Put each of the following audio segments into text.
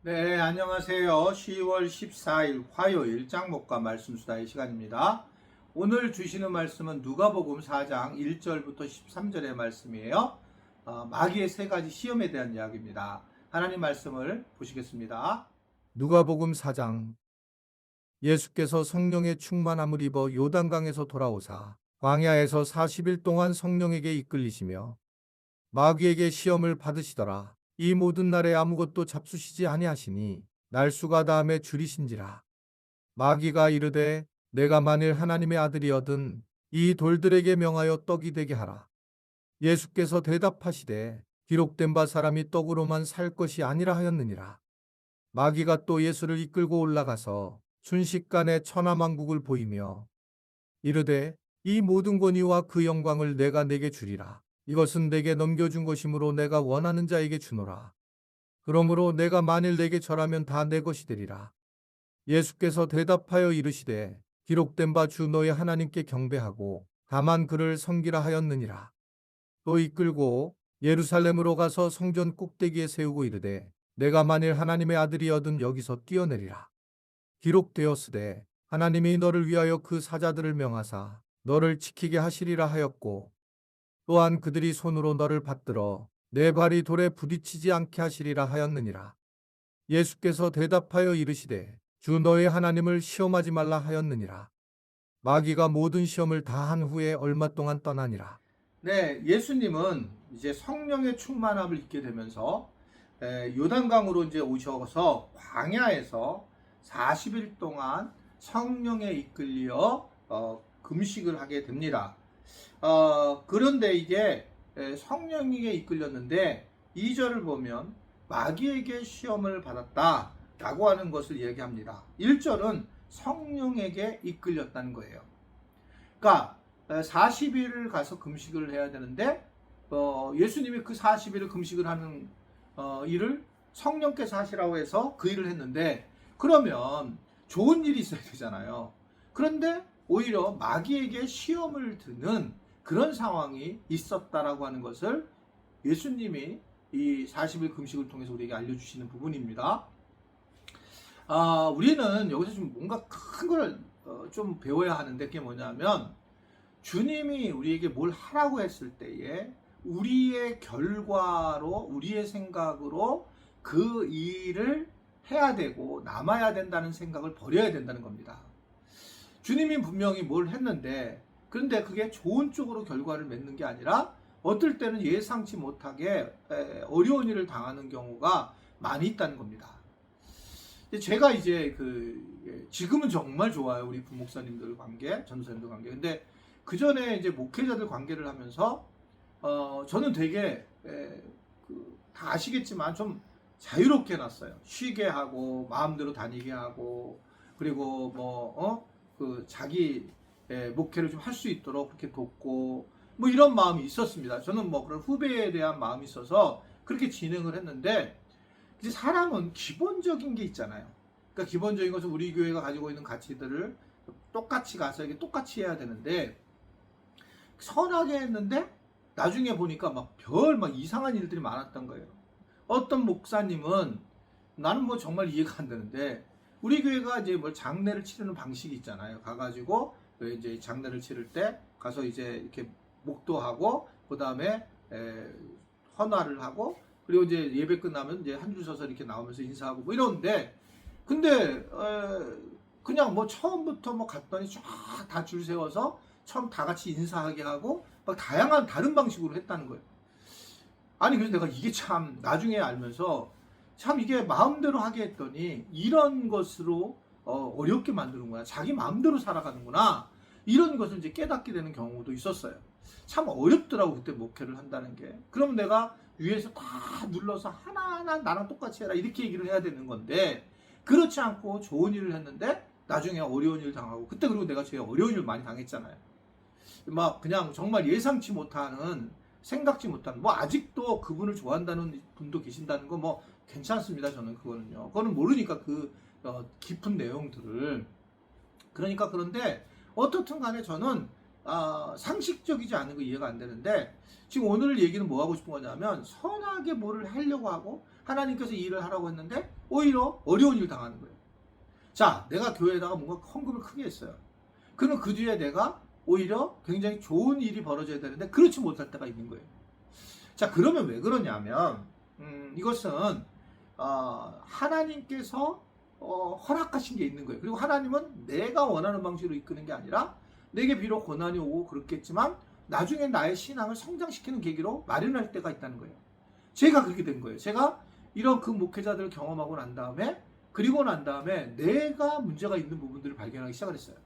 네, 안녕하세요. 10월 14일 화요일 짱목과 말씀 수다의 시간입니다. 오늘 주시는 말씀은 누가복음 4장 1절부터 13절의 말씀이에요. 마귀의 세 가지 시험에 대한 이야기입니다. 하나님 말씀을 보시겠습니다. 누가복음 4장. 예수께서 성령의 충만함을 입어 요단강에서 돌아오사 광야에서 40일 동안 성령에게 이끌리시며 마귀에게 시험을 받으시더라. 이 모든 날에 아무것도 잡수시지 아니하시니 날수가 다함에 줄이신지라. 마귀가 이르되 내가 만일 하나님의 아들이거든 이 돌들에게 명하여 떡이 되게 하라. 예수께서 대답하시되 기록된 바 사람이 떡으로만 살 것이 아니라 하였느니라. 마귀가 또 예수를 이끌고 올라가서 순식간에 천하만국을 보이며 이르되 이 모든 권위와 그 영광을 내가 내게 주리라. 이것은 내게 넘겨준 것이므로 내가 원하는 자에게 주노라. 그러므로 내가 만일 내게 절하면 다 내 것이 되리라. 예수께서 대답하여 이르시되 기록된 바 주 너의 하나님께 경배하고 다만 그를 섬기라 하였느니라. 또 이끌고 예루살렘으로 가서 성전 꼭대기에 세우고 이르되 내가 만일 하나님의 아들이거든 여기서 뛰어내리라. 기록되었으되 하나님이 너를 위하여 그 사자들을 명하사 너를 지키게 하시리라 하였고 또한 그들이 손으로 너를 받들어 내 발이 돌에 부딪히지 않게 하시리라 하였느니라. 예수께서 대답하여 이르시되 주 너의 하나님을 시험하지 말라 하였느니라. 마귀가 모든 시험을 다 한 후에 얼마 동안 떠나니라. 네, 예수님은 이제 성령의 충만함을 입게 되면서 요단강으로 이제 오셔서 광야에서 40일 동안 성령에 이끌려 금식을 하게 됩니다. 그런데 이게 성령에게 이끌렸는데 2절을 보면 마귀에게 시험을 받았다 라고 하는 것을 얘기합니다. 1절은 성령에게 이끌렸다는 거예요. 그러니까 40일을 가서 금식을 해야 되는데 예수님이 그 40일을 금식을 하는 일을 성령께서 하시라고 해서 그 일을 했는데 그러면 좋은 일이 있어야 되잖아요. 그런데 오히려 마귀에게 시험을 드는 그런 상황이 있었다라고 하는 것을 예수님이 이 40일 금식을 통해서 우리에게 알려주시는 부분입니다. 우리는 여기서 좀 뭔가 큰 걸 좀 배워야 하는데 그게 뭐냐면 주님이 우리에게 뭘 하라고 했을 때에 우리의 결과로 우리의 생각으로 그 일을 해야 되고 남아야 된다는 생각을 버려야 된다는 겁니다. 주님이 분명히 뭘 했는데 그런데 그게 좋은 쪽으로 결과를 맺는 게 아니라 어떨 때는 예상치 못하게 어려운 일을 당하는 경우가 많이 있다는 겁니다. 제가 이제 지금은 정말 좋아요. 우리 부목사님들 관계, 전도사님들 관계. 근데 그 전에 이제 목회자들 관계를 하면서 저는 되게 다 아시겠지만 좀 자유롭게 해놨어요. 쉬게 하고 마음대로 다니게 하고 그리고 자기 목회를 좀 할 수 있도록 그렇게 돕고 뭐 이런 마음이 있었습니다. 저는 뭐 그런 후배에 대한 마음이 있어서 그렇게 진행을 했는데 이제 사람은 기본적인 게 있잖아요. 그러니까 기본적인 것은 우리 교회가 가지고 있는 가치들을 똑같이 가서 이게 똑같이 해야 되는데 선하게 했는데 나중에 보니까 막 이상한 일들이 많았던 거예요. 어떤 목사님은 나는 뭐 정말 이해가 안 되는데 우리 교회가 이제 뭐 장례를 치르는 방식이 있잖아요. 가가지고 이제 장례를 치를 때 가서 이제 이렇게 목도하고 그 다음에 헌화를 하고 그리고 이제 예배 끝나면 이제 한 줄 서서 이렇게 나오면서 인사하고 뭐 이러는데 근데 그냥 뭐 처음부터 뭐 갔더니 쫙 다 줄 세워서 처음 다 같이 인사하게 하고 막 다양한 다른 방식으로 했다는 거예요. 아니 그래서 내가 이게 참 나중에 알면서 참 이게 마음대로 하게 했더니 이런 것으로 어렵게 만드는구나. 자기 마음대로 살아가는구나. 이런 것을 이제 깨닫게 되는 경우도 있었어요. 참 어렵더라고 그때 목회를 한다는 게. 그럼 내가 위에서 다 눌러서 하나하나 나랑 똑같이 해라 이렇게 얘기를 해야 되는 건데 그렇지 않고 좋은 일을 했는데 나중에 어려운 일 당하고 그때 그리고 내가 제일 어려운 일 많이 당했잖아요. 막 그냥 정말 예상치 못하는 생각지 못한 뭐 아직도 그분을 좋아한다는 분도 계신다는 거 뭐 괜찮습니다. 저는 그거는요. 그거는 모르니까 깊은 내용들을 그러니까 그런데 어떻든 간에 저는 상식적이지 않은 거 이해가 안 되는데, 지금 오늘 얘기는 뭐 하고 싶은 거냐면 선하게 뭐를 하려고 하고 하나님께서 일을 하라고 했는데 오히려 어려운 일 당하는 거예요. 자, 내가 교회에다가 뭔가 헌금을 크게 했어요. 그러면 그 뒤에 내가 오히려 굉장히 좋은 일이 벌어져야 되는데 그렇지 못할 때가 있는 거예요. 자, 그러면 왜 그러냐면 이것은 하나님께서 허락하신 게 있는 거예요. 그리고 하나님은 내가 원하는 방식으로 이끄는 게 아니라 내게 비록 고난이 오고 그렇겠지만 나중에 나의 신앙을 성장시키는 계기로 마련할 때가 있다는 거예요. 제가 그렇게 된 거예요. 제가 이런 그 목회자들을 경험하고 난 다음에, 그리고 난 다음에 내가 문제가 있는 부분들을 발견하기 시작을 했어요.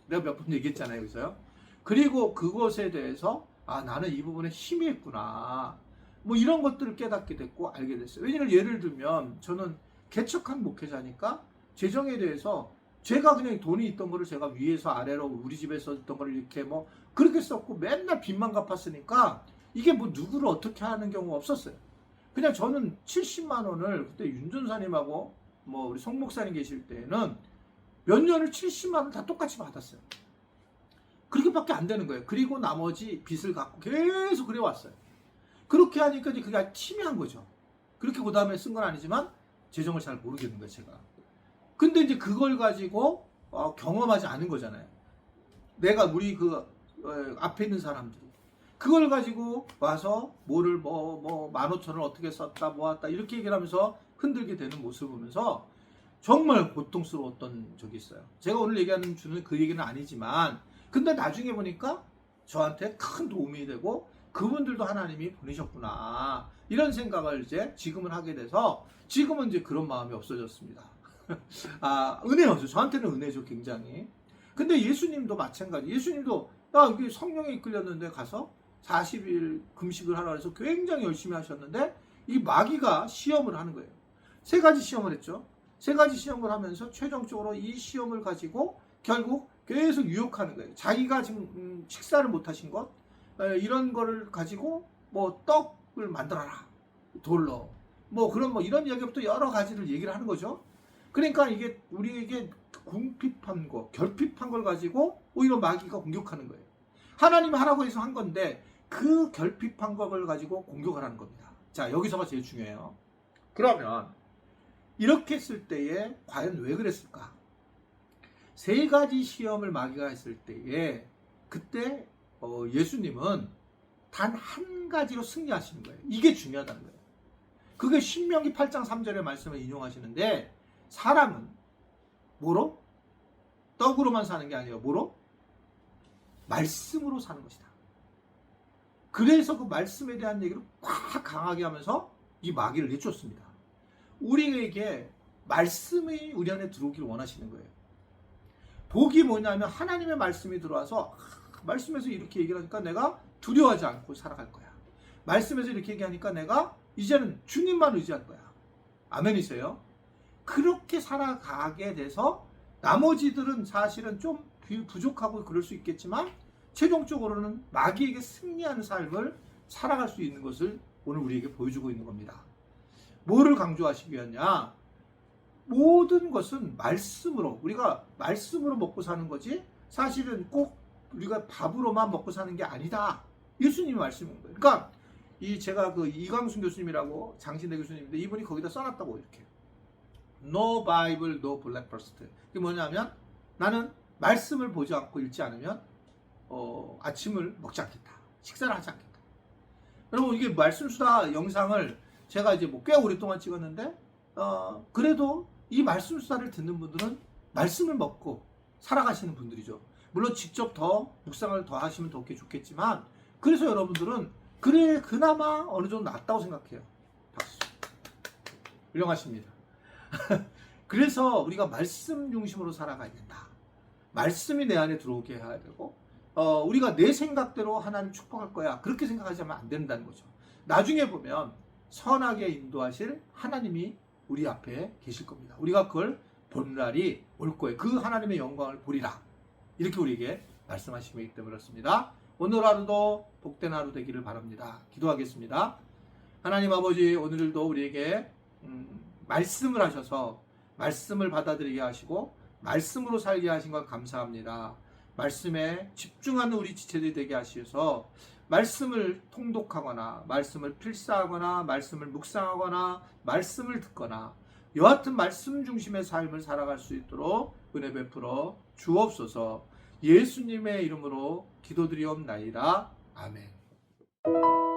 내가 몇 번 얘기했잖아요, 여기서요. 그리고 그것에 대해서 나는 이 부분에 힘이 있구나, 뭐 이런 것들을 깨닫게 됐고 알게 됐어요. 왜냐면 예를 들면 저는 개척한 목회자니까 재정에 대해서 제가 그냥 돈이 있던 거를 제가 위에서 아래로 우리 집에서 있던 거를 이렇게 뭐 그렇게 썼고 맨날 빚만 갚았으니까 이게 뭐 누구를 어떻게 하는 경우가 없었어요. 그냥 저는 70만 원을 그때 윤 전사님하고 뭐 우리 송 목사님 계실 때는 몇 년을 70만 원 다 똑같이 받았어요. 그렇게밖에 안 되는 거예요. 그리고 나머지 빚을 갖고 계속 그래 왔어요. 그렇게 하니까 이제 그게 팀이한 거죠. 그렇게 그 다음에 쓴 건 아니지만 재정을 잘 모르겠는 거예요, 제가. 근데 이제 그걸 가지고 경험하지 않은 거잖아요. 내가 우리 앞에 있는 사람들이 그걸 가지고 와서 뭐를 뭐 15,000원 어떻게 썼다 모았다 이렇게 얘기를 하면서 흔들게 되는 모습을 보면서 정말 고통스러웠던 적이 있어요. 제가 오늘 얘기하는 주는 그 얘기는 아니지만, 근데 나중에 보니까 저한테 큰 도움이 되고 그분들도 하나님이 보내셨구나 이런 생각을 이제 지금은 하게 돼서 지금은 이제 그런 마음이 없어졌습니다. 은혜죠. 저한테는 은혜죠, 굉장히. 근데 예수님도 마찬가지. 예수님도 여기 성령에 이끌렸는데 가서 40일 금식을 하라 해서 굉장히 열심히 하셨는데 이 마귀가 시험을 하는 거예요. 세 가지 시험을 했죠. 세 가지 시험을 하면서 최종적으로 이 시험을 가지고 결국 계속 유혹하는 거예요. 자기가 지금 식사를 못 하신 것, 이런 거를 가지고 뭐 떡을 만들어라, 돌로 뭐 그런 뭐 이런 이야기부터 여러 가지를 얘기를 하는 거죠. 그러니까 이게 우리에게 궁핍한 거, 결핍한 걸 가지고 오히려 마귀가 공격하는 거예요. 하나님이 하라고 해서 한 건데 그 결핍한 것을 가지고 공격을 하는 겁니다. 자, 여기서가 제일 중요해요. 그러면 이렇게 했을 때에 과연 왜 그랬을까? 세 가지 시험을 마귀가 했을 때에 그때 예수님은 단 한 가지로 승리하시는 거예요. 이게 중요하다는 거예요. 그게 신명기 8장 3절의 말씀을 인용하시는데, 사람은 뭐로? 떡으로만 사는 게 아니라 뭐로? 말씀으로 사는 것이다. 그래서 그 말씀에 대한 얘기를 꽉 강하게 하면서 이 마귀를 내쫓습니다. 우리에게 말씀이 우리 안에 들어오기를 원하시는 거예요. 복이 뭐냐면 하나님의 말씀이 들어와서 말씀에서 이렇게 얘기를 하니까 내가 두려워하지 않고 살아갈 거야. 말씀에서 이렇게 얘기하니까 내가 이제는 주님만 의지할 거야. 아멘이세요? 그렇게 살아가게 돼서 나머지들은 사실은 좀 부족하고 그럴 수 있겠지만 최종적으로는 마귀에게 승리하는 삶을 살아갈 수 있는 것을 오늘 우리에게 보여주고 있는 겁니다. 뭐를 강조하시기 위하냐? 모든 것은 말씀으로, 우리가 말씀으로 먹고 사는 거지 사실은 꼭 우리가 밥으로만 먹고 사는 게 아니다. 예수님이 말씀인 거예요. 그러니까 제가 이광순 교수님이라고 장신대 교수님인데 이분이 거기다 써놨다고 이렇게. No Bible, no breakfast. 그게 뭐냐면 나는 말씀을 보지 않고 읽지 않으면 아침을 먹지 않겠다. 식사를 하지 않겠다. 여러분, 이게 말씀수다 영상을 제가 이제 꽤 오랫동안 찍었는데 그래도 이 말씀수다를 듣는 분들은 말씀을 먹고 살아가시는 분들이죠. 물론 직접 더 묵상을 더 하시면 더 좋겠지만, 그래서 여러분들은 그래 그나마 어느 정도 낫다고 생각해요. 박수. 훌륭하십니다. 그래서 우리가 말씀 중심으로 살아가야 된다. 말씀이 내 안에 들어오게 해야 되고, 우리가 내 생각대로 하나님 축복할 거야, 그렇게 생각하자면 안 된다는 거죠. 나중에 보면 선하게 인도하실 하나님이 우리 앞에 계실 겁니다. 우리가 그걸 본 날이 올 거예요. 그 하나님의 영광을 보리라, 이렇게 우리에게 말씀하시기 때문에 그렇습니다. 오늘 하루도 복된 하루 되기를 바랍니다. 기도하겠습니다. 하나님 아버지, 오늘도 우리에게 말씀을 하셔서 말씀을 받아들이게 하시고 말씀으로 살게 하신 것 감사합니다. 말씀에 집중하는 우리 지체들이 되게 하셔서 말씀을 통독하거나 말씀을 필사하거나 말씀을 묵상하거나 말씀을 듣거나 여하튼 말씀 중심의 삶을 살아갈 수 있도록 은혜 베풀어 주옵소서. 예수님의 이름으로 기도드리옵나이다. 아멘.